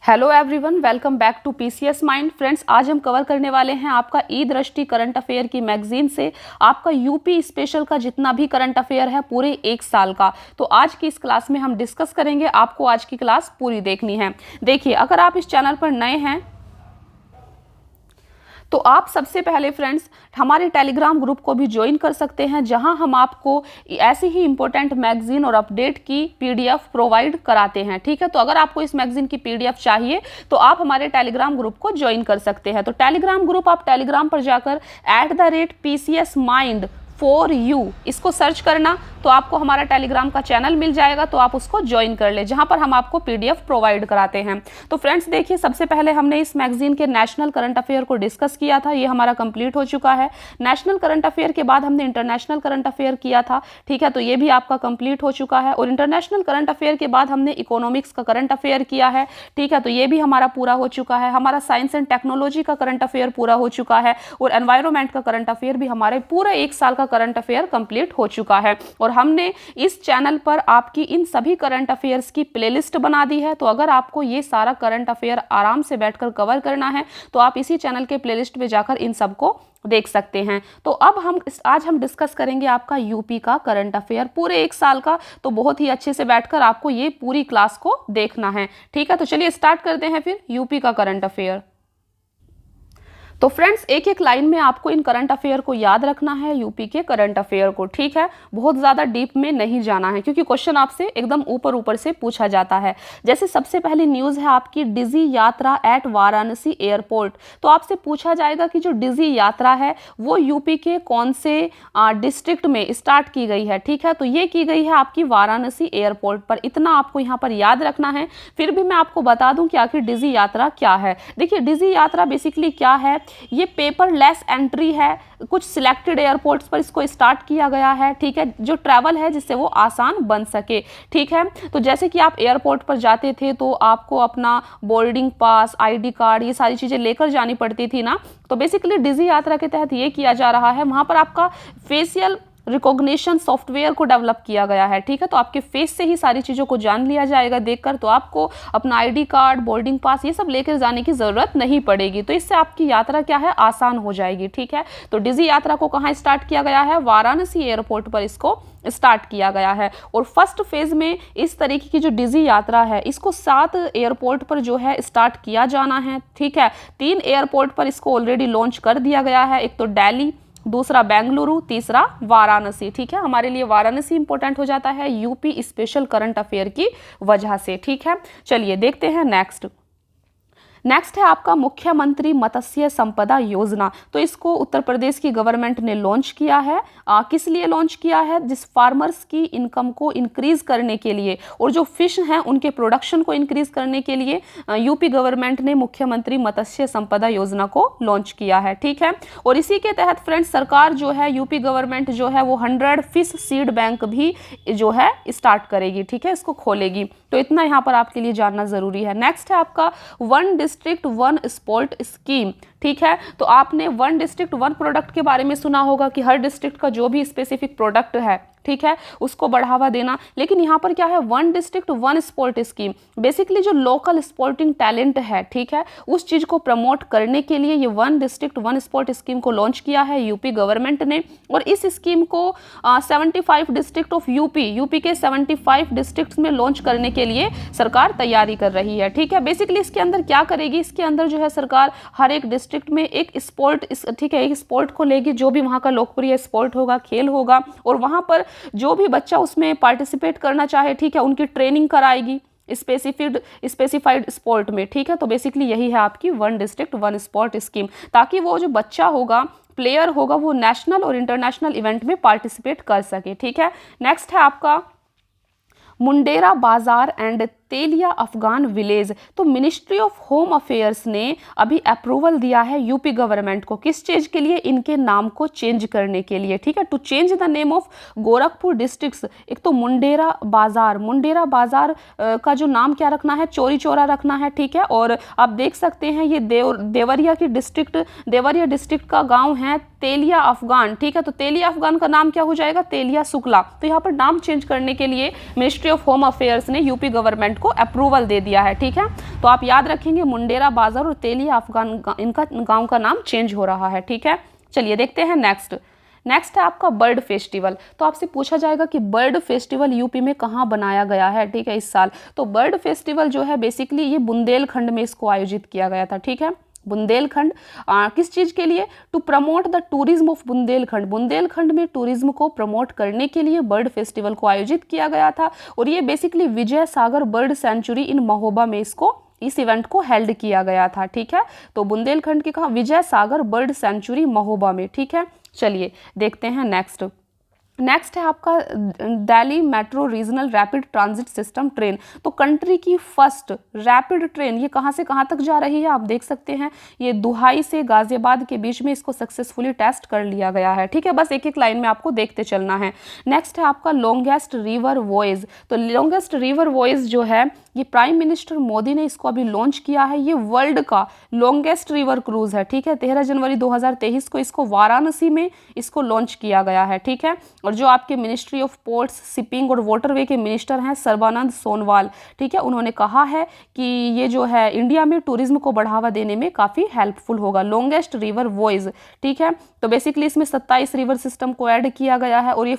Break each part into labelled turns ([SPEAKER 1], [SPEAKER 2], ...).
[SPEAKER 1] Hello everyone, welcome back to PCS mind. Friends, आज हम cover करने वाले हैं आपका ई दृष्टि करंट अफेयर की मैगजीन से आपका यूपी स्पेशल का जितना भी करंट अफेयर है पूरे एक साल का। तो आज की इस क्लास में हम डिस्कस करेंगे। आपको आज की क्लास पूरी देखनी है। देखिए, अगर आप इस चैनल पर नए हैं तो आप सबसे पहले फ्रेंड्स हमारे टेलीग्राम ग्रुप को भी ज्वाइन कर सकते हैं, जहां हम आपको ऐसी ही इंपॉर्टेंट मैगजीन और अपडेट की पीडीएफ प्रोवाइड कराते हैं। ठीक है, तो अगर आपको इस मैगजीन की पीडीएफ चाहिए तो आप हमारे टेलीग्राम ग्रुप को ज्वाइन कर सकते हैं। तो टेलीग्राम ग्रुप आप टेलीग्राम पर जाकर @PCSmind फॉर यू इसको सर्च करना तो आपको हमारा टेलीग्राम का चैनल मिल जाएगा, तो आप उसको ज्वाइन कर ले, जहां पर हम आपको पीडीएफ प्रोवाइड कराते हैं। तो फ्रेंड्स देखिए, सबसे पहले हमने इस मैगजीन के नेशनल करंट अफेयर को डिस्कस किया था, ये हमारा कंप्लीट हो चुका है। नेशनल करंट अफेयर के बाद हमने इंटरनेशनल करंट अफेयर किया था। ठीक है, तो ये भी आपका कंप्लीट हो चुका है। और इंटरनेशनल करंट अफेयर के बाद हमने इकोनॉमिक्स का करंट अफेयर किया है। ठीक है, तो ये भी हमारा पूरा हो चुका है। हमारा साइंस एंड टेक्नोलॉजी का करंट अफेयर पूरा हो चुका है। और एनवायरमेंट का करंट अफेयर भी हमारे पूरे एक साल का करंट अफेयर कंप्लीट हो चुका है। और हमने इस चैनल पर आपकी इन सभी करंट अफेयर्स की प्लेलिस्ट बना दी है। तो अगर आपको ये सारा करंट अफेयर आराम से बैठकर कवर करना है तो आप इसी चैनल के प्लेलिस्ट में जाकर इन सबको देख सकते हैं। तो अब आज हम डिस्कस करेंगे आपका यूपी का करंट अफेयर पूरे एक साल का। तो बहुत ही अच्छे से बैठकर आपको ये पूरी क्लास को देखना है। ठीक है, तो चलिए स्टार्ट करते हैं फिर यूपी का करंट अफेयर। तो फ्रेंड्स, एक एक लाइन में आपको इन करंट अफेयर को याद रखना है, यूपी के करंट अफेयर को। ठीक है, बहुत ज़्यादा डीप में नहीं जाना है, क्योंकि क्वेश्चन आपसे एकदम ऊपर ऊपर से पूछा जाता है। जैसे सबसे पहली न्यूज़ है आपकी डिजी यात्रा एट वाराणसी एयरपोर्ट। तो आपसे पूछा जाएगा कि जो डिजी यात्रा है वो यूपी के कौन से डिस्ट्रिक्ट में स्टार्ट की गई है। ठीक है, तो ये की गई है आपकी वाराणसी एयरपोर्ट पर। इतना आपको यहाँ पर याद रखना है। फिर भी मैं आपको बता दूं कि आखिर डिजी यात्रा क्या है। देखिए, डिजी यात्रा बेसिकली क्या है, ये पेपरलेस एंट्री है। कुछ सिलेक्टेड एयरपोर्ट्स पर इसको स्टार्ट किया गया है। ठीक है, जो ट्रैवल है जिससे वो आसान बन सके। ठीक है, तो जैसे कि आप एयरपोर्ट पर जाते थे तो आपको अपना बोर्डिंग पास, आईडी कार्ड, ये सारी चीज़ें लेकर जानी पड़ती थी ना। तो बेसिकली डिजी यात्रा के तहत ये किया जा रहा है, वहाँ पर आपका फेशियल रिकॉग्निशन सॉफ्टवेयर को डेवलप किया गया है। ठीक है, तो आपके फेस से ही सारी चीज़ों को जान लिया जाएगा देखकर। तो आपको अपना आईडी कार्ड, बोर्डिंग पास, ये सब लेकर जाने की ज़रूरत नहीं पड़ेगी। तो इससे आपकी यात्रा क्या है, आसान हो जाएगी। ठीक है, तो डिजी यात्रा को कहाँ स्टार्ट किया गया है, वाराणसी एयरपोर्ट पर इसको स्टार्ट किया गया है। और फर्स्ट फेज में इस तरीके की जो डिजी यात्रा है इसको 7 एयरपोर्ट पर जो है स्टार्ट किया जाना है। ठीक है, 3 एयरपोर्ट पर इसको ऑलरेडी लॉन्च कर दिया गया है। एक तो दिल्ली, दूसरा बेंगलुरु, तीसरा वाराणसी। ठीक है, हमारे लिए वाराणसी इंपॉर्टेंट हो जाता है यूपी स्पेशल करंट अफेयर की वजह से। ठीक है, चलिए देखते हैं नेक्स्ट है आपका मुख्यमंत्री मत्स्य संपदा योजना। तो इसको उत्तर प्रदेश की गवर्नमेंट ने लॉन्च किया है। किस लिए लॉन्च किया है, जिस फार्मर्स की इनकम को इंक्रीज करने के लिए और जो फिश हैं उनके प्रोडक्शन को इंक्रीज करने के लिए यूपी गवर्नमेंट ने मुख्यमंत्री मत्स्य संपदा योजना को लॉन्च किया है। ठीक है, और इसी के तहत फ्रेंड्स सरकार जो है, यूपी गवर्नमेंट जो है वो 100 फिश सीड बैंक भी जो है स्टार्ट करेगी। ठीक है, इसको खोलेगी। तो इतना यहाँ पर आपके लिए जानना जरूरी है। नेक्स्ट है आपका 1 डिस्ट्रिक्ट 1 स्पोर्ट स्कीम। ठीक है, तो आपने 1 डिस्ट्रिक्ट 1 प्रोडक्ट के बारे में सुना होगा कि हर डिस्ट्रिक्ट का जो भी स्पेसिफिक प्रोडक्ट है, ठीक है, उसको बढ़ावा देना। लेकिन यहाँ पर क्या है, 1 डिस्ट्रिक्ट 1 स्पोर्ट स्कीम। बेसिकली जो लोकल स्पोर्टिंग टैलेंट है, ठीक है, उस चीज़ को प्रमोट करने के लिए ये 1 डिस्ट्रिक्ट 1 स्पोर्ट स्कीम को लॉन्च किया है यूपी गवर्नमेंट ने। और इस स्कीम को 75 डिस्ट्रिक्ट ऑफ यूपी के 75 डिस्ट्रिक्ट्स में लॉन्च करने के लिए सरकार तैयारी कर रही है। ठीक है, बेसिकली इसके अंदर क्या करेगी, इसके अंदर जो है सरकार हर एक डिस्ट्रिक्ट में एक स्पोर्ट, ठीक है, एक स्पोर्ट को लेगी, जो भी वहाँ का लोकप्रिय स्पोर्ट होगा, खेल होगा, और वहाँ पर जो भी बच्चा उसमें पार्टिसिपेट करना चाहे, ठीक है, उनकी ट्रेनिंग कराएगी स्पेसिफाइड स्पोर्ट में। ठीक है, तो बेसिकली यही है आपकी 1 डिस्ट्रिक्ट 1 स्पोर्ट स्कीम, ताकि वो जो बच्चा होगा, प्लेयर होगा, वो नेशनल और इंटरनेशनल इवेंट में पार्टिसिपेट कर सके। ठीक है, नेक्स्ट है आपका मुंडेरा बाजार एंड तेलिया अफगान विलेज। तो मिनिस्ट्री ऑफ होम अफेयर्स ने अभी अप्रूवल दिया है यूपी गवर्नमेंट को, किस चीज़ के लिए, इनके नाम को चेंज करने के लिए। ठीक है, to change the name of Gorakhpur districts. एक तो मुंडेरा बाजार का जो नाम क्या रखना है, चोरी चौरा रखना है। ठीक है, और आप देख सकते हैं ये देवरिया डिस्ट्रिक्ट का गाँव है तेलिया अफगान। ठीक है, तो तेलिया अफगान का नाम क्या हो जाएगा, तेलिया शुक्ला। तो यहाँ पर नाम चेंज करने के लिए मिनिस्ट्री ऑफ होम अफेयर्स ने यूपी गवर्नमेंट गवर्नमेंट को अप्रूवल दे दिया है। ठीक है, तो आप याद रखेंगे मुंडेरा बाजार और तेलिया अफगान इनका गांव का नाम चेंज हो रहा है। ठीक है, चलिए देखते हैं नेक्स्ट है आपका बर्ड फेस्टिवल। तो आपसे पूछा जाएगा कि बर्ड फेस्टिवल यूपी में कहाँ बनाया गया है। ठीक है, इस साल तो बर्ड फेस्टिवल जो है बेसिकली ये बुंदेलखंड में इसको आयोजित किया गया था। ठीक है, बुंदेलखंड किस चीज़ के लिए? To promote the tourism of Bundelkhand. Bundelkhand में टूरिज्म को प्रमोट करने के लिए बर्ड फेस्टिवल को आयोजित किया गया था और ये बेसिकली विजय सागर बर्ड सेंचुरी इन महोबा में इस इवेंट को हेल्ड किया गया था। ठीक है, तो बुंदेलखंड की कहा विजय सागर बर्ड सेंचुरी महोबा में। ठीक है, चलिए देखते हैं नेक्स्ट है आपका Delhi metro regional rapid transit system train. तो कंट्री की फर्स्ट रैपिड ट्रेन ये कहाँ से कहाँ तक जा रही है आप देख सकते हैं। ये दुहाई से गाजियाबाद के बीच में इसको सक्सेसफुली टेस्ट कर लिया गया है। ठीक है, बस एक एक लाइन में आपको देखते चलना है। नेक्स्ट है आपका लॉन्गेस्ट रिवर वॉयज। तो लॉन्गेस्ट रिवर वॉयज जो है ये प्राइम मिनिस्टर मोदी ने इसको अभी लॉन्च किया है। ये वर्ल्ड का लॉन्गेस्ट रिवर क्रूज है। ठीक है, 13 जनवरी 2023 को इसको वाराणसी में इसको लॉन्च किया गया है। ठीक है, और जो आपके मिनिस्ट्री ऑफ पोर्ट्स शिपिंग और वाटरवे के मिनिस्टर हैं सर्बानंद सोनोवाल, ठीक है, उन्होंने कहा है कि ये जो है इंडिया में टूरिज्म को बढ़ावा देने में काफ़ी हेल्पफुल होगा। Longest river voyage. ठीक है, तो बेसिकली इसमें 27 रिवर सिस्टम को ऐड किया गया है और ये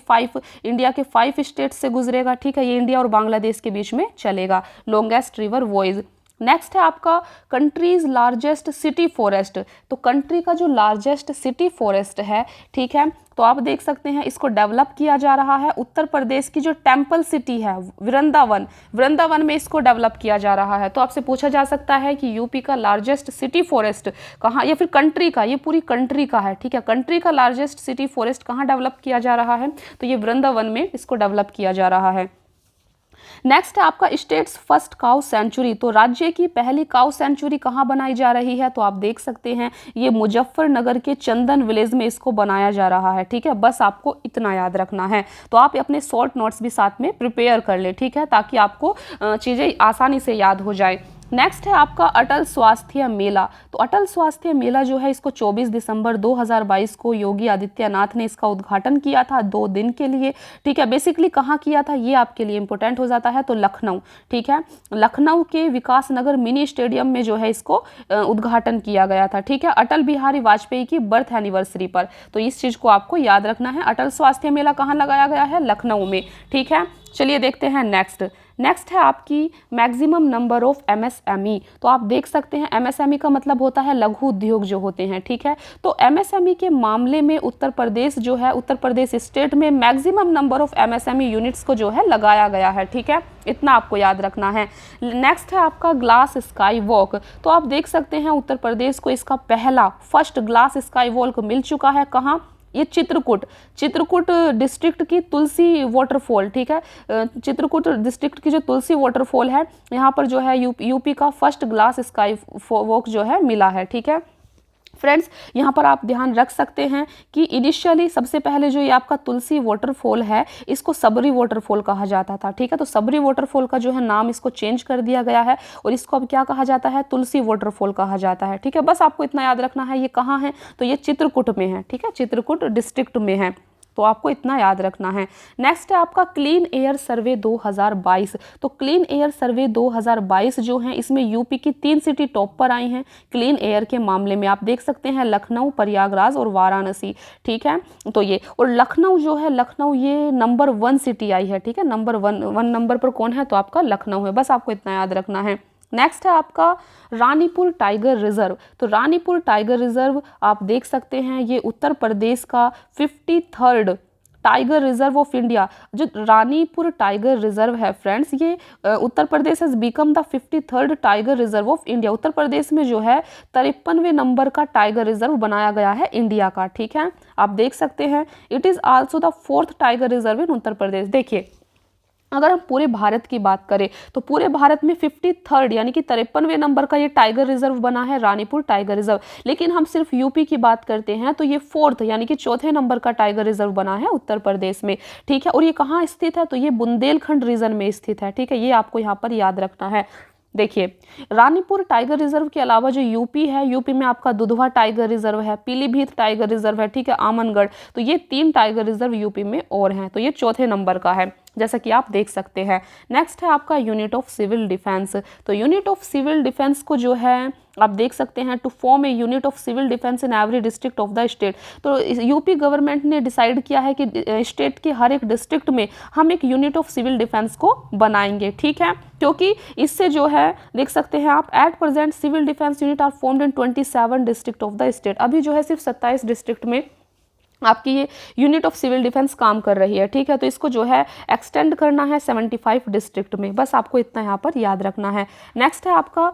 [SPEAKER 1] इंडिया के 5 स्टेट से गुजरेगा। ठीक है, ये इंडिया और बांग्लादेश के बीच में चलेगा। Longest river voyage. नेक्स्ट है आपका कंट्रीज लार्जेस्ट सिटी फॉरेस्ट। तो कंट्री का जो लार्जेस्ट सिटी फॉरेस्ट है, ठीक है, तो आप देख सकते हैं इसको डेवलप किया जा रहा है। उत्तर प्रदेश की जो टेम्पल सिटी है वृंदावन में इसको डेवलप किया जा रहा है। तो आपसे पूछा जा सकता है कि यूपी का लार्जेस्ट सिटी फॉरेस्ट कहाँ, या फिर कंट्री का, ये पूरी कंट्री का है। ठीक है, कंट्री का लार्जेस्ट सिटी फॉरेस्ट कहाँ डेवलप किया जा रहा है? तो ये वृंदावन में इसको डेवलप किया जा रहा है। नेक्स्ट है आपका स्टेट्स फर्स्ट काउ सेंचुरी। तो राज्य की पहली काउ सेंचुरी कहाँ बनाई जा रही है? तो आप देख सकते हैं ये मुजफ्फरनगर के चंदन विलेज में इसको बनाया जा रहा है। ठीक है, बस आपको इतना याद रखना है। तो आप अपने शॉर्ट नोट्स भी साथ में प्रिपेयर कर ले, ठीक है, ताकि आपको चीज़ें आसानी से याद हो जाए। नेक्स्ट है आपका अटल स्वास्थ्य मेला। तो अटल स्वास्थ्य मेला जो है इसको 24 दिसंबर 2022 को योगी आदित्यनाथ ने इसका उद्घाटन किया था 2 दिन के लिए। ठीक है, बेसिकली कहाँ किया था ये आपके लिए इंपॉर्टेंट हो जाता है, तो लखनऊ। ठीक है, लखनऊ के विकास नगर मिनी स्टेडियम में जो है इसको उद्घाटन किया गया था। ठीक है, अटल बिहारी वाजपेयी की बर्थ एनिवर्सरी पर। तो इस चीज़ को आपको याद रखना है। अटल स्वास्थ्य मेला कहाँ लगाया गया है? लखनऊ में। ठीक है, चलिए देखते हैं नेक्स्ट है आपकी मैक्सिमम नंबर ऑफ एमएसएमई। तो आप देख सकते हैं एमएसएमई का मतलब होता है लघु उद्योग जो होते हैं। ठीक है, तो एमएसएमई के मामले में उत्तर प्रदेश स्टेट में maximum number of MSME units को जो है लगाया गया है। ठीक है, इतना आपको याद रखना है। नेक्स्ट है आपका ग्लास स्काई वॉक। तो आप देख सकते हैं उत्तर प्रदेश को इसका पहला फर्स्ट ग्लास स्काई वॉक मिल चुका है। कहाँ? ये चित्रकूट डिस्ट्रिक्ट की तुलसी वाटरफॉल। ठीक है, चित्रकूट डिस्ट्रिक्ट की जो तुलसी वाटरफॉल है यहाँ पर जो है यूपी का फर्स्ट ग्लास स्काई वॉक जो है मिला है। ठीक है फ्रेंड्स, यहाँ पर आप ध्यान रख सकते हैं कि इनिशियली सबसे पहले जो ये आपका तुलसी वाटरफॉल है इसको सबरी वाटरफॉल कहा जाता था। ठीक है, तो सबरी वाटरफॉल का जो है नाम इसको चेंज कर दिया गया है और इसको अब क्या कहा जाता है? तुलसी वाटरफॉल कहा जाता है। ठीक है, बस आपको इतना याद रखना है। ये कहाँ है? तो ये चित्रकूट में है। ठीक है, चित्रकूट डिस्ट्रिक्ट में है, तो आपको इतना याद रखना है। नेक्स्ट है आपका क्लीन एयर सर्वे 2022। तो क्लीन एयर सर्वे 2022 जो है इसमें यूपी की 3 सिटी टॉप पर आई हैं क्लीन एयर के मामले में। आप देख सकते हैं लखनऊ, प्रयागराज और वाराणसी। ठीक है, तो ये और लखनऊ जो है, लखनऊ ये नंबर 1 सिटी आई है। ठीक है, नंबर 1 नंबर पर कौन है? तो आपका लखनऊ है। बस आपको इतना याद रखना है। नेक्स्ट है आपका रानीपुर टाइगर रिजर्व। तो रानीपुर टाइगर रिजर्व आप देख सकते हैं ये उत्तर प्रदेश का 53rd tiger reserve of India. जो रानीपुर टाइगर रिजर्व है फ्रेंड्स, ये Uttar Pradesh has become the 53rd tiger reserve of India. Uttar Pradesh में जो है 53वें नंबर का टाइगर रिजर्व बनाया गया है इंडिया का। ठीक है, आप देख सकते हैं it is also the 4th tiger reserve in Uttar Pradesh. देखिए, अगर हम पूरे भारत की बात करें तो पूरे भारत में 53rd यानी कि 53वें नंबर का ये टाइगर रिजर्व बना है रानीपुर टाइगर रिजर्व। लेकिन हम सिर्फ यूपी की बात करते हैं तो ये 4th यानी कि 4थे नंबर का टाइगर रिजर्व बना है उत्तर प्रदेश में। ठीक है, और ये कहाँ स्थित है? तो ये बुंदेलखंड रीजन में स्थित है। ठीक है, ये आपको यहाँ पर याद रखना है। देखिए, रानीपुर टाइगर रिजर्व के अलावा जो यूपी है, यूपी में आपका दुधवा टाइगर रिजर्व है, पीलीभीत टाइगर रिजर्व है, ठीक है, आमनगढ़, तो ये 3 टाइगर रिजर्व यूपी में और हैं, तो ये चौथे नंबर का है, जैसा कि आप देख सकते हैं। नेक्स्ट है आपका यूनिट ऑफ सिविल डिफेंस। तो यूनिट ऑफ सिविल डिफेंस को जो है आप देख सकते हैं, to form a unit of civil defence in every district of the state. तो यूपी गवर्नमेंट ने डिसाइड किया है कि स्टेट के हर एक डिस्ट्रिक्ट में हम एक यूनिट ऑफ सिविल डिफेंस को बनाएंगे, ठीक है, क्योंकि इससे जो है देख सकते हैं आप, at present civil defence unit are formed in 27 district of the state. अभी जो है सिर्फ 27 डिस्ट्रिक्ट में आपकी ये यूनिट ऑफ सिविल डिफेंस काम कर रही है, ठीक है। तो इसको जो है एक्सटेंड करना है 75 डिस्ट्रिक्ट में, बस आपको इतना यहाँ पर याद रखना है। नेक्स्ट है आपका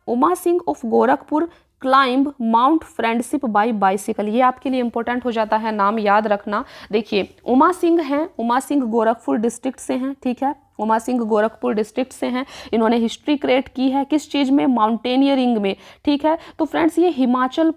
[SPEAKER 1] Uma Singh of Gorakhpur climb mount friendship by bicycle. ये आपके लिए इंपॉर्टेंट हो जाता है, नाम याद रखना। देखिए, उमा सिंह हैं, उमा सिंह गोरखपुर डिस्ट्रिक्ट से हैं, ठीक है, उमा सिंह गोरखपुर डिस्ट्रिक्ट से हैं। इन्होंने हिस्ट्री क्रिएट की है किस चीज़ में, माउंटेनियरिंग में, ठीक है। तो फ्रेंड्स ये हिमाचल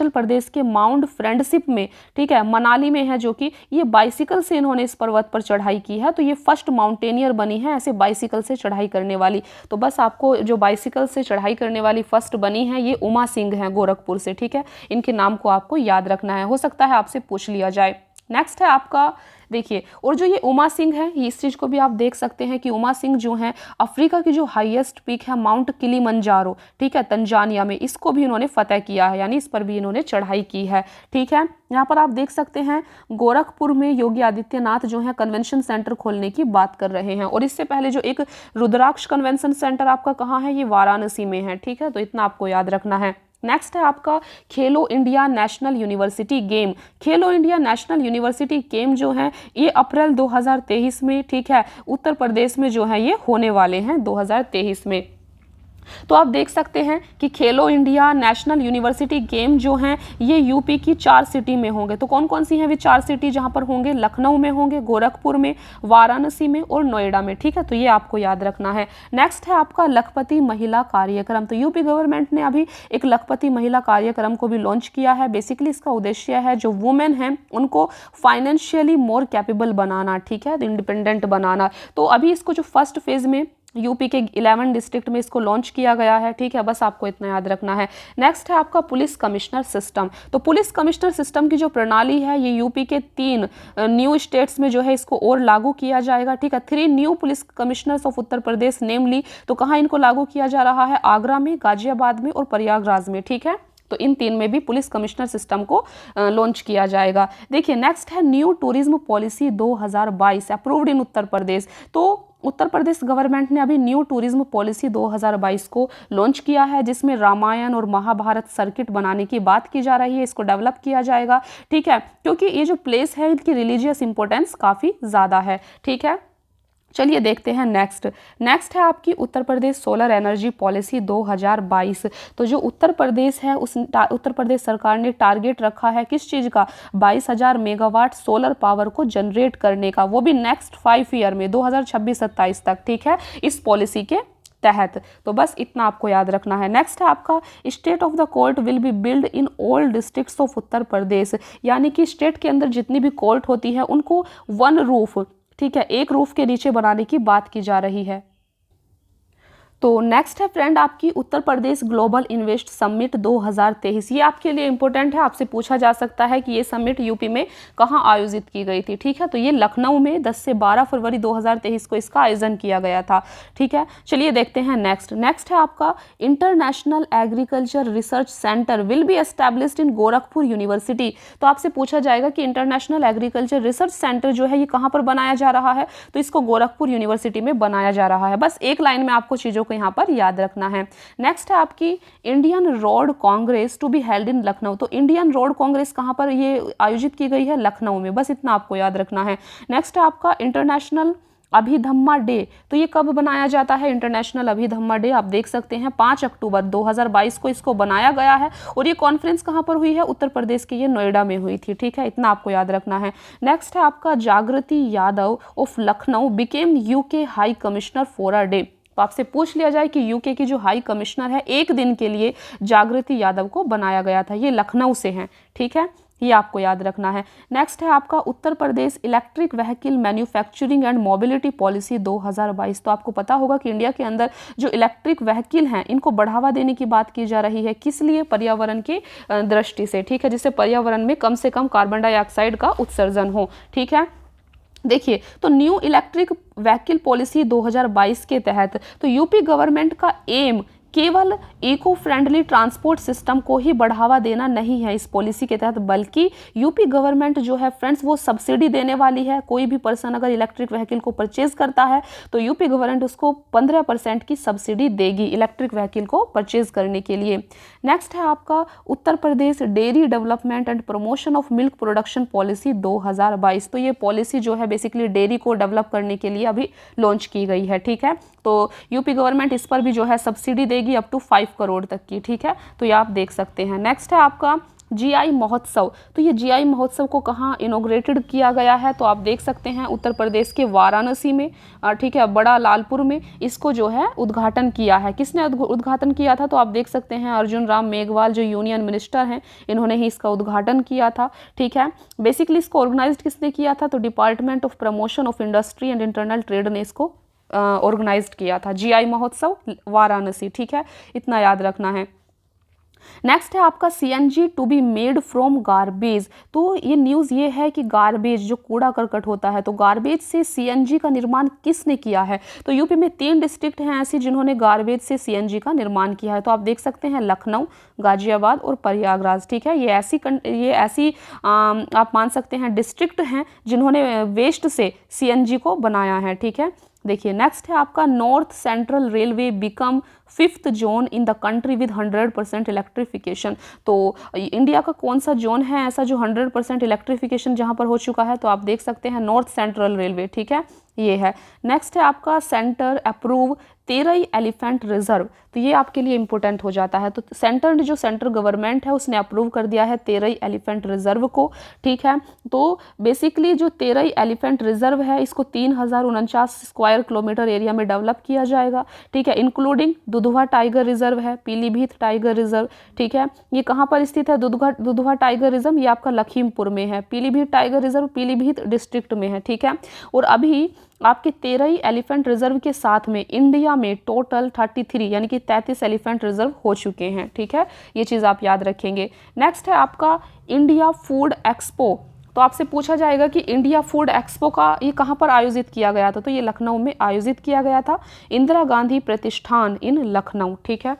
[SPEAKER 1] प्रदेश के माउंट फ्रेंडशिप में, ठीक है, मनाली में है, जो कि ये बाइसिकल से इन्होंने इस पर्वत पर चढ़ाई की है। तो ये फर्स्ट माउंटेनियर बनी है ऐसे बाइसिकल से चढ़ाई करने वाली। तो बस आपको जो बाइसिकल से चढ़ाई करने वाली फर्स्ट बनी है ये उमा सिंह है गोरखपुर से, ठीक है। इनके नाम को आपको याद रखना है, हो सकता है आपसे पूछ लिया जाए। नेक्स्ट है आपका, देखिए, और जो ये उमा सिंह है, ये इस चीज़ को भी आप देख सकते हैं कि उमा सिंह जो है अफ्रीका की जो हाईएस्ट पीक है माउंट किलिमंजारो, ठीक है, तंजानिया में, इसको भी इन्होंने फतेह किया है, यानी इस पर भी इन्होंने चढ़ाई की है, ठीक है। यहाँ पर आप देख सकते हैं गोरखपुर में योगी आदित्यनाथ जो है कन्वेंशन सेंटर खोलने की बात कर रहे हैं, और इससे पहले जो एक रुद्राक्ष कन्वेंशन सेंटर आपका कहाँ है, ये वाराणसी में है, ठीक है। तो इतना आपको याद रखना है। नेक्स्ट है आपका खेलो इंडिया नेशनल यूनिवर्सिटी गेम। खेलो इंडिया नेशनल यूनिवर्सिटी गेम जो है ये अप्रैल 2023 में, ठीक है, उत्तर प्रदेश में जो है ये होने वाले हैं 2023 में। तो आप देख सकते हैं कि खेलो इंडिया नेशनल यूनिवर्सिटी गेम जो हैं ये यूपी की 4 सिटी में होंगे। तो कौन कौन सी हैं वे 4 सिटी जहां पर होंगे, लखनऊ में होंगे, गोरखपुर में, वाराणसी में और नोएडा में, ठीक है। तो ये आपको याद रखना है। नेक्स्ट है आपका लखपति महिला कार्यक्रम। तो यूपी गवर्नमेंट ने अभी एक लखपति महिला कार्यक्रम को भी लॉन्च किया है। बेसिकली इसका उद्देश्य है जो वुमेन हैं उनको फाइनेंशियली मोर कैपेबल बनाना, ठीक है, इंडिपेंडेंट बनाना। तो अभी इसको जो फर्स्ट फेज में यूपी के 11 डिस्ट्रिक्ट में इसको लॉन्च किया गया है, ठीक है, बस आपको इतना याद रखना है। नेक्स्ट है आपका पुलिस कमिश्नर सिस्टम। तो पुलिस कमिश्नर सिस्टम की जो प्रणाली है ये यूपी के 3 न्यू स्टेट्स में जो है इसको और लागू किया जाएगा, ठीक है। 3 new police commissioners of Uttar प्रदेश नेमली, तो कहाँ इनको लागू किया जा रहा है, आगरा में, गाजियाबाद में और प्रयागराज में, ठीक है। तो इन 3 में भी पुलिस कमिश्नर सिस्टम को लॉन्च किया जाएगा। देखिए, नेक्स्ट है new tourism policy 2022 approved in Uttar Pradesh. तो उत्तर प्रदेश गवर्नमेंट ने अभी न्यू टूरिज्म पॉलिसी 2022 को लॉन्च किया है, जिसमें रामायण और महाभारत सर्किट बनाने की बात की जा रही है, इसको डेवलप किया जाएगा, ठीक है, क्योंकि ये जो प्लेस है इनकी रिलीजियस इंपॉर्टेंस काफ़ी ज़्यादा है, ठीक है। चलिए देखते हैं नेक्स्ट है आपकी Uttar Pradesh solar energy policy 2022। तो जो उत्तर प्रदेश है उस उत्तर प्रदेश सरकार ने टारगेट रखा है किस चीज़ का, 22,000 मेगावाट सोलर पावर को जनरेट करने का, वो भी नेक्स्ट 5 ईयर में 2026-27 तक, ठीक है, इस पॉलिसी के तहत। तो बस इतना आपको याद रखना है। नेक्स्ट है आपका state of the court will be build in all districts of Uttar Pradesh, यानी कि स्टेट के अंदर जितनी भी कोर्ट होती है उनको वन रूफ, ठीक है, एक रूफ के नीचे बनाने की बात की जा रही है। तो नेक्स्ट है फ्रेंड आपकी Uttar Pradesh global invest summit 2023। ये आपके लिए इंपॉर्टेंट है, आपसे पूछा जा सकता है कि ये समिट यूपी में कहाँ आयोजित की गई थी, ठीक है। तो ये लखनऊ में 10 से 12 फरवरी 2023 को इसका आयोजन किया गया था, ठीक है। चलिए देखते हैं नेक्स्ट है आपका international agriculture research centre will be established in Gorakhpur university. तो आपसे पूछा जाएगा कि इंटरनेशनल एग्रीकल्चर रिसर्च सेंटर जो है ये कहाँ पर बनाया जा रहा है, तो इसको गोरखपुर यूनिवर्सिटी में बनाया जा रहा है। बस एक लाइन में आपको चीज़ों को यहाँ पर याद रखना है। नेक्स्ट है आपकी Indian road congress to be held in Lucknow. तो इंडियन रोड कांग्रेस कहाँ पर ये आयोजित की गई है, लखनऊ में, बस इतना आपको याद रखना है। नेक्स्ट है आपका इंटरनेशनल अभिधम्मा डे। तो ये कब बनाया जाता है, इंटरनेशनल अभिधम्मा डे आप देख सकते हैं 5 अक्टूबर 2022 को इसको बनाया गया है, और ये कॉन्फ्रेंस कहाँ पर हुई है, उत्तर प्रदेश के ये नोएडा में हुई थी, ठीक है, इतना आपको याद रखना है। नेक्स्ट है आपका जागृति Yadav of Lucknow became UK high commissioner for a day. तो आपसे पूछ लिया जाए कि यूके की जो हाई कमिश्नर है एक दिन के लिए जागृति यादव को बनाया गया था, ये लखनऊ से हैं, ठीक है। ये आपको याद रखना है। नेक्स्ट है आपका Uttar Pradesh electric vehicle manufacturing and mobility policy 2022। तो आपको पता होगा कि इंडिया के अंदर जो इलेक्ट्रिक व्हीकल हैं इनको बढ़ावा देने की बात की जा रही है। किस लिए? पर्यावरण की दृष्टि से, ठीक है, जिससे पर्यावरण में कम से कम कार्बन डाइऑक्साइड का उत्सर्जन हो, ठीक है। देखिए, तो न्यू इलेक्ट्रिक व्हीकल पॉलिसी 2022 के तहत तो यूपी गवर्नमेंट का एम केवल इको फ्रेंडली ट्रांसपोर्ट सिस्टम को ही बढ़ावा देना नहीं है इस पॉलिसी के तहत, बल्कि यूपी गवर्नमेंट जो है फ्रेंड्स वो सब्सिडी देने वाली है। कोई भी पर्सन अगर इलेक्ट्रिक व्हीकल को परचेज करता है तो यूपी गवर्नमेंट उसको 15% की सब्सिडी देगी इलेक्ट्रिक व्हीकल को परचेज करने के लिए। नेक्स्ट है आपका Uttar Pradesh dairy development and promotion of milk production policy 2022। तो ये पॉलिसी जो है बेसिकली डेयरी को डेवलप करने के लिए अभी लॉन्च की गई है, ठीक है। तो यूपी गवर्नमेंट इस पर भी जो है सब्सिडी देगी अप टू 5 करोड़ तक की, ठीक है। तो ये आप देख सकते हैं। नेक्स्ट है आपका जीआई महोत्सव। तो ये जीआई महोत्सव को कहाँ इनॉग्रेटेड किया गया है? तो आप देख सकते हैं उत्तर प्रदेश के वाराणसी में, ठीक है, बड़ा लालपुर में इसको जो है उद्घाटन किया है। किसने उद्घाटन किया था? तो आप देख सकते हैं अर्जुन राम मेघवाल जो यूनियन मिनिस्टर हैं इन्होंने ही इसका उद्घाटन किया था, ठीक है। बेसिकली इसको ऑर्गेनाइज किसने किया था? तो department of promotion of industry and internal trade ने इसको ऑर्गेनाइज्ड किया था। जीआई महोत्सव वाराणसी, ठीक है, इतना याद रखना है। नेक्स्ट है आपका CNG to be made from garbage. तो ये न्यूज़ ये है कि गार्बेज जो कूड़ा करकट होता है तो गार्बेज से सीएनजी का निर्माण किसने किया है? तो यूपी में 3 डिस्ट्रिक्ट हैं ऐसी जिन्होंने गार्बेज से सीएनजी का निर्माण किया है। तो आप देख सकते हैं लखनऊ, गाजियाबाद और प्रयागराज, ठीक है। ये ऐसी आप मान सकते हैं डिस्ट्रिक्ट हैं जिन्होंने वेस्ट से सीएनजी को बनाया है, ठीक है। देखिए नेक्स्ट है आपका north central railway become 5th zone in the country with 100% electrification. तो इंडिया का कौन सा जोन है ऐसा जो 100% इलेक्ट्रिफिकेशन जहां पर हो चुका है? तो आप देख सकते हैं नॉर्थ सेंट्रल रेलवे, ठीक है, ये है। नेक्स्ट है आपका सेंटर अप्रूव तेरई एलिफेंट रिजर्व। तो ये आपके लिए इंपॉर्टेंट हो जाता है। तो सेंटर ने जो सेंट्रल गवर्नमेंट है उसने अप्रूव कर दिया है तेरई एलिफेंट रिजर्व को, ठीक है। तो बेसिकली जो तेरई एलिफेंट रिजर्व है इसको 3049 स्क्वायर किलोमीटर एरिया में डेवलप किया जाएगा, ठीक है, इंक्लूडिंग दुधवा टाइगर रिजर्व है, पीलीभीत टाइगर रिजर्व, ठीक है। ये कहाँ पर स्थित है? दुधवा टाइगर रिजर्व ये आपका लखीमपुर में है। Pilibhit tiger reserve Pilibhit district में है, ठीक है। और अभी आपके 13 एलिफेंट रिजर्व के साथ में इंडिया में टोटल 33 यानी कि 33 एलिफेंट रिजर्व हो चुके हैं, ठीक है। ये चीज़ आप याद रखेंगे। नेक्स्ट है आपका इंडिया फूड एक्सपो। तो आपसे पूछा जाएगा कि इंडिया फूड एक्सपो का ये कहाँ पर आयोजित किया गया था? तो ये लखनऊ में आयोजित किया गया था, इंदिरा गांधी प्रतिष्ठान इन लखनऊ, ठीक है।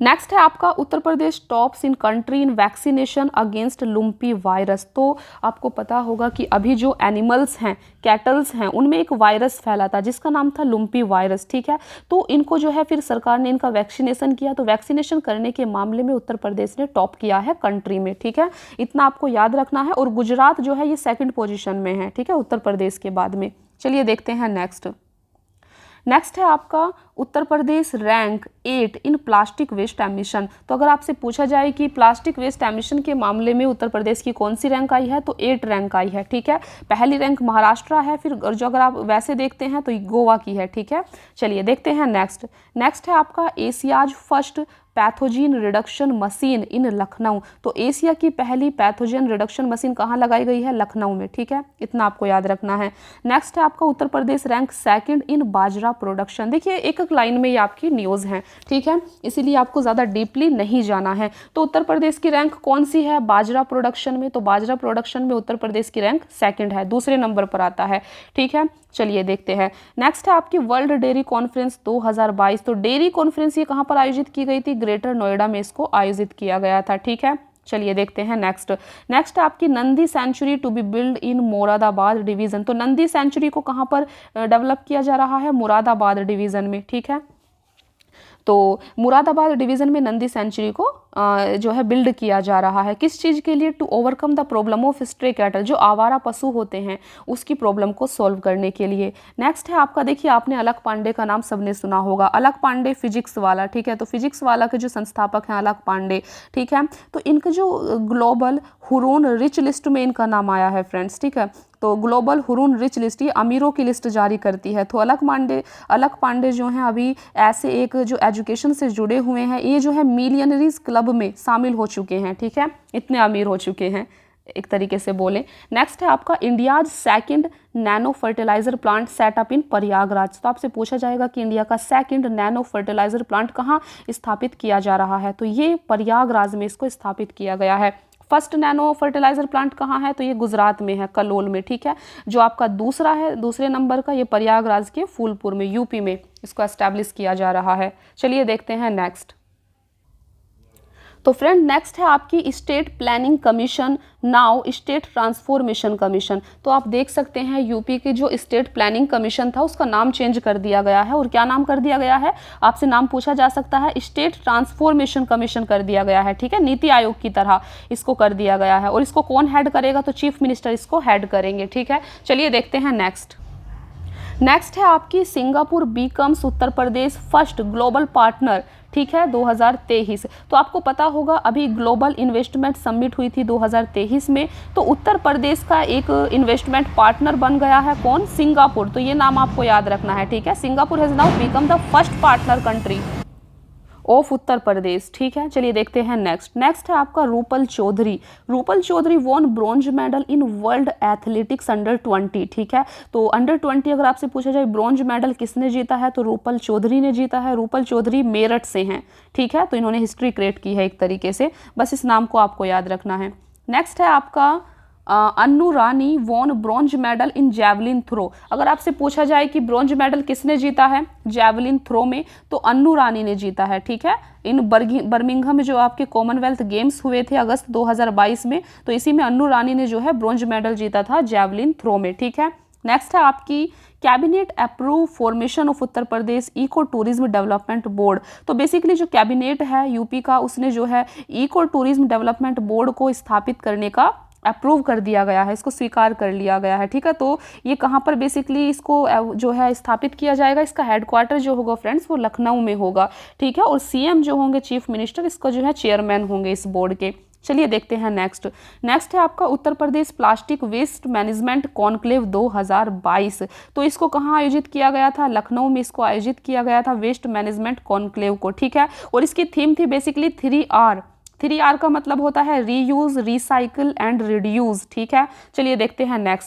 [SPEAKER 1] नेक्स्ट है आपका Uttar Pradesh tops in country in vaccination against lumpy virus. तो आपको पता होगा कि अभी जो एनिमल्स हैं, कैटल्स हैं, उनमें एक वायरस फैला था जिसका नाम था लुम्पी वायरस, ठीक है। तो इनको जो है फिर सरकार ने इनका वैक्सीनेशन किया। तो वैक्सीनेशन करने के मामले में उत्तर प्रदेश ने टॉप किया है कंट्री में, ठीक है, इतना आपको याद रखना है। और गुजरात जो है ये 2nd पोजीशन में है, ठीक है, उत्तर प्रदेश के बाद में। चलिए देखते हैं नेक्स्ट है आपका Uttar Pradesh rank 8 in plastic waste emission. तो अगर आपसे पूछा जाए कि प्लास्टिक वेस्ट एमिशन के मामले में उत्तर प्रदेश की कौन सी रैंक आई है? तो 8 रैंक आई है, ठीक है। पहली रैंक महाराष्ट्र है, फिर जो अगर आप वैसे देखते हैं तो गोवा की है, ठीक है। चलिए देखते हैं नेक्स्ट है आपका Asia's first pathogen reduction machine in Lucknow. तो एशिया की पहली पैथोजन रिडक्शन मशीन कहाँ लगाई गई है? लखनऊ में, ठीक है, इतना आपको याद रखना है। नेक्स्ट है आपका उत्तर प्रदेश रैंक 2nd इन बाजरा प्रोडक्शन। देखिए एक एक लाइन में ये आपकी न्यूज़ है, ठीक है, इसीलिए आपको ज़्यादा डीपली नहीं जाना है। तो उत्तर प्रदेश की रैंक कौन सी है बाजरा प्रोडक्शन में? तो बाजरा प्रोडक्शन में उत्तर प्रदेश की रैंक 2nd है, दूसरे नंबर पर आता है, ठीक है। चलिए देखते हैं नेक्स्ट है आपकी वर्ल्ड डेयरी कॉन्फ्रेंस 2022। तो डेयरी कॉन्फ्रेंस ये कहाँ पर आयोजित की गई थी? ग्रेटर नोएडा में इसको आयोजित किया गया था, ठीक है। चलिए देखते हैं नेक्स्ट आपकी Nandi sanctuary to be build in Moradabad division. तो नंदी सेंचुरी को कहाँ पर डेवलप किया जा रहा है? मुरादाबाद डिवीजन में, ठीक है। तो मुरादाबाद डिवीज़न में नंदी सेंचुरी को जो है बिल्ड किया जा रहा है। किस चीज़ के लिए? To overcome the problem of stray cattle, जो आवारा पशु होते हैं उसकी प्रॉब्लम को सॉल्व करने के लिए। नेक्स्ट है आपका, देखिए आपने अलख पांडे का नाम सबने सुना होगा, अलख पांडे फिजिक्स वाला, ठीक है। तो फिजिक्स वाला के जो संस्थापक हैं अलख पांडे, ठीक है। तो इनका जो ग्लोबल हुरून रिच लिस्ट में इनका नाम आया है फ्रेंड्स, ठीक है। तो ग्लोबल हुरून रिच लिस्ट, ये अमीरों की लिस्ट जारी करती है। तो अलक पांडे जो हैं अभी ऐसे एक जो एजुकेशन से जुड़े हुए हैं, ये जो है मिलियनरीज क्लब में शामिल हो चुके हैं, ठीक है, इतने अमीर हो चुके हैं एक तरीके से बोलें। नेक्स्ट है आपका India's second nano fertiliser plant setup in Prayagraj. तो आपसे पूछा जाएगा कि इंडिया का सेकंड नैनो फर्टिलाइजर प्लांट कहाँ स्थापित किया जा रहा है, तो ये प्रयागराज में इसको स्थापित किया गया है। फर्स्ट नैनो फर्टिलाइजर प्लांट कहाँ है, तो ये गुजरात में है, कलोल में, ठीक है। जो आपका दूसरा है, दूसरे नंबर का, ये प्रयागराज के फूलपुर में, यूपी में इसको एस्टैब्लिश किया जा रहा है। चलिए देखते हैं नेक्स्ट। तो फ्रेंड नेक्स्ट है आपकी state planning commission, now state transformation commission. तो आप देख सकते हैं यूपी की जो स्टेट प्लानिंग कमीशन था उसका नाम चेंज कर दिया गया है। और क्या नाम कर दिया गया है, आपसे नाम पूछा जा सकता है, स्टेट ट्रांसफॉर्मेशन कमीशन कर दिया गया है, ठीक है, नीति आयोग की तरह इसको कर दिया गया है। और इसको कौन हेड करेगा, तो चीफ मिनिस्टर इसको हेड करेंगे, ठीक है। चलिए देखते हैं नेक्स्ट है आपकी सिंगापुर बीकम्स उत्तर प्रदेश फर्स्ट ग्लोबल पार्टनर, ठीक है, 2023। तो आपको पता होगा अभी ग्लोबल इन्वेस्टमेंट समिट हुई थी 2023 में, तो उत्तर प्रदेश का एक इन्वेस्टमेंट पार्टनर बन गया है, कौन, सिंगापुर। तो ये नाम आपको याद रखना है, ठीक है। Singapore has now become the first partner country of Uttar Pradesh, ठीक है। चलिए देखते हैं नेक्स्ट है आपका Rupal Chaudhary won bronze medal in world athletics under 20, ठीक है। तो अंडर 20 अगर आपसे पूछा जाए ब्रॉन्ज मेडल किसने जीता है, तो रूपल चौधरी ने जीता है। रूपल चौधरी मेरठ से हैं, ठीक है, तो इन्होंने हिस्ट्री क्रिएट की है एक तरीके से, बस इस नाम को आपको याद रखना है। नेक्स्ट है आपका Annu Rani won bronze medal in javelin throw. अगर आपसे पूछा जाए कि ब्रॉन्ज मेडल किसने जीता है जैवलिन थ्रो में, तो अन्नू रानी ने जीता है, ठीक है। इन बर्मिंघम में जो आपके कॉमनवेल्थ गेम्स हुए थे अगस्त 2022 में, तो इसी में अन्नू रानी ने जो है ब्रॉन्ज मेडल जीता था जैवलिन थ्रो में, ठीक है। नेक्स्ट है आपकी cabinet approve formation of Uttar Pradesh eco tourism development board. तो बेसिकली जो कैबिनेट है यूपी का, उसने जो है इको टूरिज्म डेवलपमेंट बोर्ड को स्थापित करने का अप्रूव कर दिया गया है, इसको स्वीकार कर लिया गया है, ठीक है। तो ये कहाँ पर बेसिकली इसको जो है स्थापित किया जाएगा, इसका हेडक्वार्टर जो होगा फ्रेंड्स वो लखनऊ में होगा, ठीक है। और सीएम जो होंगे चीफ मिनिस्टर, इसको जो है चेयरमैन होंगे इस बोर्ड के। चलिए देखते हैं नेक्स्ट है आपका उत्तर प्रदेश प्लास्टिक वेस्ट मैनेजमेंट कॉन्क्लेव 2022। तो इसको कहाँ आयोजित किया गया था, लखनऊ में इसको आयोजित किया गया था वेस्ट मैनेजमेंट कॉन्क्लेव को, ठीक है। और इसकी थीम थी बेसिकली 3R का मतलब होता है रीयूज, रिसाइकिल एंड रिड्यूस, ठीक है। चलिए देखते हैं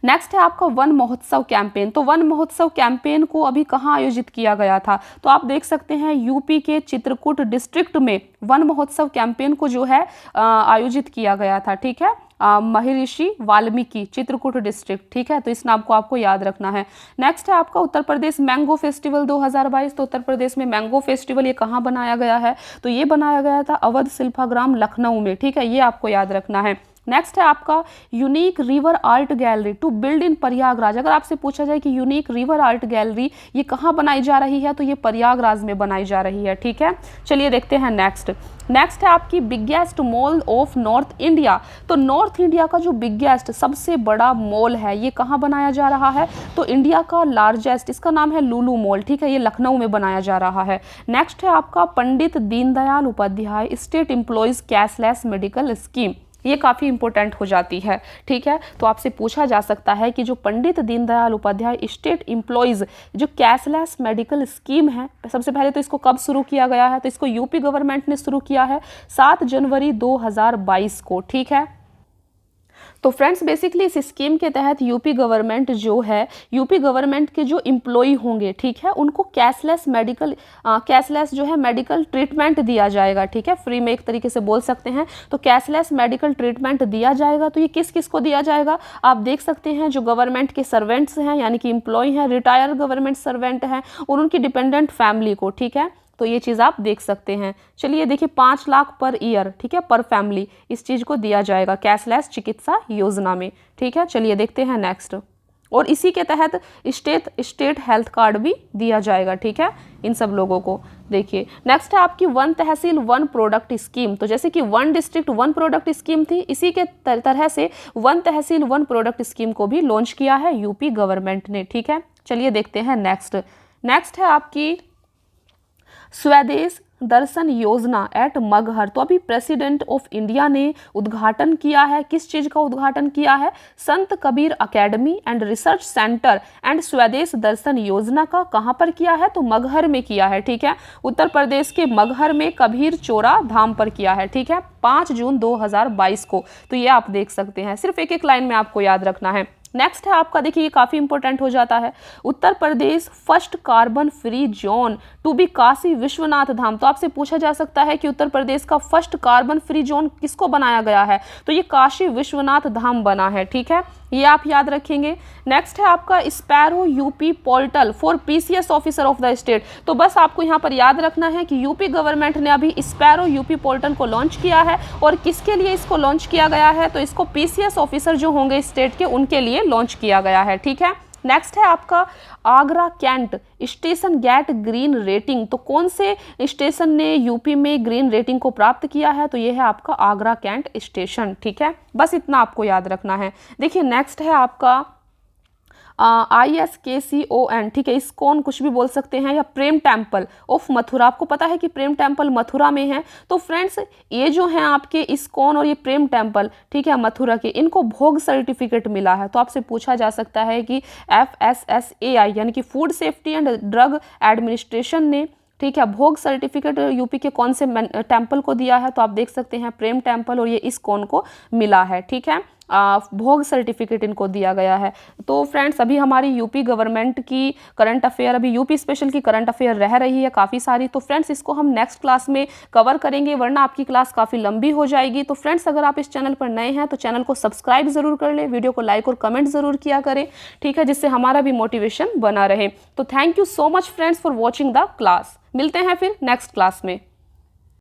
[SPEAKER 1] नेक्स्ट है आपका वन महोत्सव कैंपेन। तो वन महोत्सव कैंपेन को अभी कहाँ आयोजित किया गया था, तो आप देख सकते हैं यूपी के चित्रकूट डिस्ट्रिक्ट में वन महोत्सव कैंपेन को जो है आयोजित किया गया था, ठीक है। महर्षि वाल्मीकि चित्रकूट डिस्ट्रिक्ट, ठीक है, तो इस नाम को आपको याद रखना है। नेक्स्ट है आपका उत्तर प्रदेश मैंगो फेस्टिवल 2022। तो उत्तर प्रदेश में मैंगो फेस्टिवल ये कहाँ बनाया गया है, तो ये बनाया गया था अवध शिल्पाग्राम लखनऊ में, ठीक है, ये आपको याद रखना है। नेक्स्ट है आपका unique river art gallery to build in Prayagraj. अगर आपसे पूछा जाए कि यूनिक रिवर आर्ट गैलरी ये कहाँ बनाई जा रही है, तो ये प्रयागराज में बनाई जा रही है, ठीक है। चलिए देखते हैं नेक्स्ट है आपकी biggest mall of north India. तो नॉर्थ इंडिया का जो बिगेस्ट सबसे बड़ा मॉल है ये कहाँ बनाया जा रहा है, तो इंडिया का लार्जेस्ट, इसका नाम है लुलु मॉल, ठीक है, ये लखनऊ में बनाया जा रहा है। नेक्स्ट है आपका Pandit Deendayal Upadhyay state employees cashless medical scheme. ये काफ़ी इंपॉर्टेंट हो जाती है, ठीक है। तो आपसे पूछा जा सकता है कि जो पंडित दीनदयाल उपाध्याय स्टेट एम्प्लॉयज़ जो कैशलेस मेडिकल स्कीम है, सबसे पहले तो इसको कब शुरू किया गया है, तो इसको यूपी गवर्नमेंट ने शुरू किया है 7 जनवरी 2022 को, ठीक है। तो फ्रेंड्स बेसिकली इस स्कीम के तहत यूपी गवर्नमेंट जो है, यूपी गवर्नमेंट के जो एम्प्लॉय होंगे, ठीक है, उनको कैशलेस जो है मेडिकल ट्रीटमेंट दिया जाएगा, ठीक है, फ्री में एक तरीके से बोल सकते हैं। तो कैशलेस मेडिकल ट्रीटमेंट दिया जाएगा। तो ये किस किस को दिया जाएगा, आप देख सकते हैं जो गवर्नमेंट के सर्वेंट्स हैं यानी कि एम्प्लॉय हैं, रिटायर गवर्नमेंट सर्वेंट हैं और उनकी डिपेंडेंट फैमिली को, ठीक है। तो ये चीज़ आप देख सकते हैं। चलिए देखिए 5 लाख पर ईयर, ठीक है, पर फैमिली इस चीज़ को दिया जाएगा कैशलेस चिकित्सा योजना में, ठीक है। चलिए देखते हैं नेक्स्ट। और इसी के तहत स्टेट हेल्थ कार्ड भी दिया जाएगा, ठीक है, इन सब लोगों को। देखिए नेक्स्ट है आपकी वन तहसील वन प्रोडक्ट स्कीम। तो जैसे कि one district one product scheme थी, इसी के तरह से वन तहसील वन प्रोडक्ट स्कीम को भी लॉन्च किया है यूपी गवर्नमेंट ने, ठीक है। चलिए देखते हैं नेक्स्ट है आपकी स्वदेश दर्शन योजना एट मगहर, तो अभी प्रेसिडेंट ऑफ इंडिया ने उद्घाटन किया है, किस चीज का उद्घाटन किया है? संत Kabir academy and research centre and स्वदेश दर्शन योजना का। कहाँ पर किया है? तो मगहर में किया है, ठीक है। उत्तर प्रदेश के मगहर में कबीर चोरा धाम पर किया है, ठीक है, 5 जून 2022 को। तो ये आप देख सकते हैं, सिर्फ एक एक लाइन में आपको याद रखना है। नेक्स्ट है आपका, देखिए ये काफ़ी इंपॉर्टेंट हो जाता है, Uttar Pradesh first carbon free zone to be Kashi Vishwanath Dham. तो आपसे पूछा जा सकता है कि उत्तर प्रदेश का फर्स्ट कार्बन फ्री जोन किसको बनाया गया है? तो ये काशी विश्वनाथ धाम बना है, ठीक है, ये आप याद रखेंगे। नेक्स्ट है आपका sparrow UP portal for PCS officer of the state. तो बस आपको यहाँ पर याद रखना है कि यूपी गवर्नमेंट ने अभी स्पैरो यूपी पोर्टल को लॉन्च किया है, और किसके लिए इसको लॉन्च किया गया है? तो इसको पीसीएस ऑफिसर जो होंगे स्टेट के, उनके लिए लॉन्च किया गया है, ठीक है। नेक्स्ट है आपका Agra cantt station get green rating. तो कौन से स्टेशन ने यूपी में ग्रीन रेटिंग को प्राप्त किया है? तो ये है आपका आगरा कैंट स्टेशन, ठीक है, बस इतना आपको याद रखना है। देखिए नेक्स्ट है आपका ISKCON, ठीक है, इस्कॉन कुछ भी बोल सकते हैं, या प्रेम टेम्पल ऑफ मथुरा। आपको पता है कि प्रेम टेम्पल मथुरा में है। तो फ्रेंड्स ये जो हैं आपके इस्कॉन और ये प्रेम टेम्पल, ठीक है, मथुरा के, इनको भोग सर्टिफिकेट मिला है। तो आपसे पूछा जा सकता है कि FSSAI यानी कि food safety and drug administration ने, ठीक है, भोग सर्टिफिकेट यूपी के कौन से टेम्पल को दिया है? तो आप देख सकते हैं प्रेम टेम्पल और ये इस्कॉन को मिला है, ठीक है, भोग सर्टिफिकेट इनको दिया गया है। तो फ्रेंड्स अभी हमारी यूपी गवर्नमेंट की करंट अफेयर, अभी यूपी स्पेशल की करंट अफेयर रह रही है काफ़ी सारी। तो फ्रेंड्स इसको हम नेक्स्ट क्लास में कवर करेंगे, वरना आपकी क्लास काफ़ी लंबी हो जाएगी। तो फ्रेंड्स अगर आप इस चैनल पर नए हैं तो चैनल को सब्सक्राइब ज़रूर कर लें, वीडियो को लाइक और कमेंट ज़रूर किया करें, ठीक है, जिससे हमारा भी मोटिवेशन बना रहे। तो thank you so much friends for watching the class. मिलते हैं फिर नेक्स्ट क्लास में।